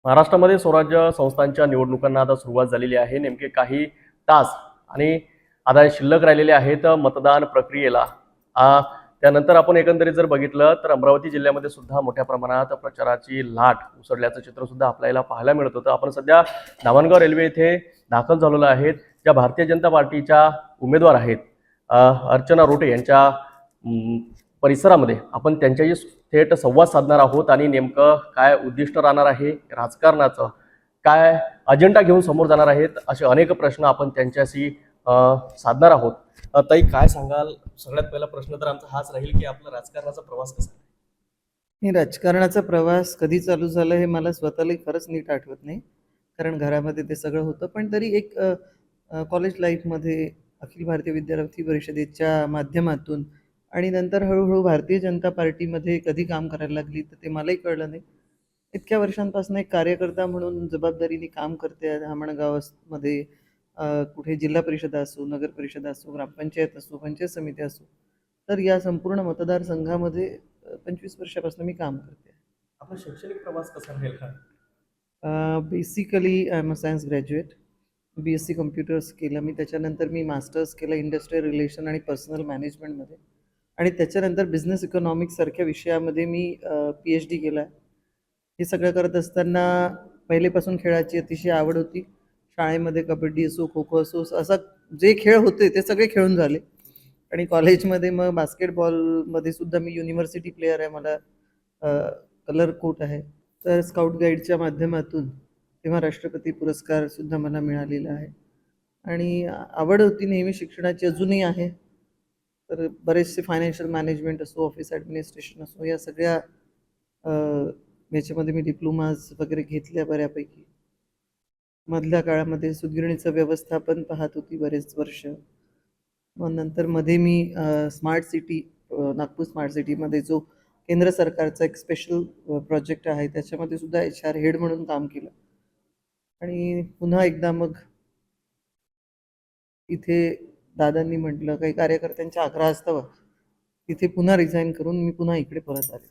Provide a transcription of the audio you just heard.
महाराष्ट्रामध्ये स्वराज्य संस्थांच्या निवडणुकांना आता सुरुवात झालेली आहे. नेमके काही तास आणि आता शिल्लक राहिलेले आहेत मतदान प्रक्रियेला. त्यानंतर आपण एकंदरीत जर बघितलं तर अमरावती जिल्ह्यामध्ये सुद्धा मोठ्या प्रमाणात प्रचाराची लाट उसळल्याचं चित्र सुद्धा आपल्याला पाहायला मिळत होतं. आपण सध्या धामणगाव रेल्वे येथे दाखल झालेलो आहेत. ज्या भारतीय जनता पार्टीच्या उमेदवार आहेत अर्चना रोटे यांच्या परिसरामध्ये आपण त्यांच्याशी थेट संवाद साधणार आहोत आणि नेमकं काय उद्दिष्ट राहणार आहे राजकारणाचं, काय अजेंडा घेऊन समोर जाणार आहेत, असे अनेक प्रश्न आपण त्यांच्याशी साधणार आहोत. ताई, काय सांगाल? सगळ्यात पहिला प्रश्न तर आमचा हाच राहील की आपला राजकारणाचा प्रवास कसा आहे? हे राजकारणाचा प्रवास कधी चालू झाला हे मला स्वतःलाही खरंच नीट आठवत नाही, कारण घरामध्ये ते सगळं होतं. पण तरी एक कॉलेज लाईफमध्ये अखिल भारतीय विद्यार्थी परिषदेच्या माध्यमातून आणि नंतर हळूहळू भारतीय जनता पार्टीमध्ये कधी काम करायला लागली तर ते मलाही कळलं नाही. इतक्या वर्षांपासून एक कार्यकर्ता म्हणून जबाबदारीने काम करते आहे धामणगावामध्ये. कुठे जिल्हा परिषद असो, नगर परिषद असो, ग्रामपंचायत असो, पंचायत समिती असो, तर या संपूर्ण मतदारसंघामध्ये 25 वर्षापासून मी काम करते. आपला शैक्षणिक प्रवास कसा राहील का? Basically I am a science graduate. BSc computers केलं मी. त्याच्यानंतर मी मास्टर्स केलं इंडस्ट्रियल रिलेशन आणि पर्सनल मॅनेजमेंटमध्ये. आणि त्याच्यानंतर बिझनेस इकॉनॉमिक्ससारख्या विषयामध्ये मी PhD केला आहे. हे सगळं करत असताना पहिलेपासून खेळाची अतिशय आवड होती. शाळेमध्ये कबड्डी असो, खो खो असो, असा जे खेळ होते ते सगळे खेळून झाले. आणि कॉलेजमध्ये मग बास्केटबॉलमध्ये सुद्धा मी युनिव्हर्सिटी प्लेयर आहे. मला कलर कोट आहे. तर स्काउट गाईडच्या माध्यमातून तेव्हा राष्ट्रपती पुरस्कारसुद्धा मला मिळालेला आहे. आणि आवड होती नेहमी शिक्षणाची, अजूनही आहे. तर बरेचसे फायनान्शियल मॅनेजमेंट असो, ऑफिस ॲडमिनिस्ट्रेशन असो, या सगळ्या याच्यामध्ये मी डिप्लोमाज वगैरे घेतल्या बऱ्यापैकी. मधल्या काळामध्ये सुतगिरणीचं व्यवस्थापन पाहत होती बरेच वर्ष. मग नंतर मध्ये मी स्मार्ट सिटी, नागपूर स्मार्ट सिटीमध्ये जो केंद्र सरकारचा एक स्पेशल प्रोजेक्ट आहे त्याच्यामध्ये सुद्धा HR हेड म्हणून काम केलं. आणि पुन्हा एकदा मग इथे दादांनी म्हटलं, काही कार्यकर्त्यांच्या आग्रहास्तव तिथे पुन्हा रिझाईन करून मी पुन्हा इकडे परत आले.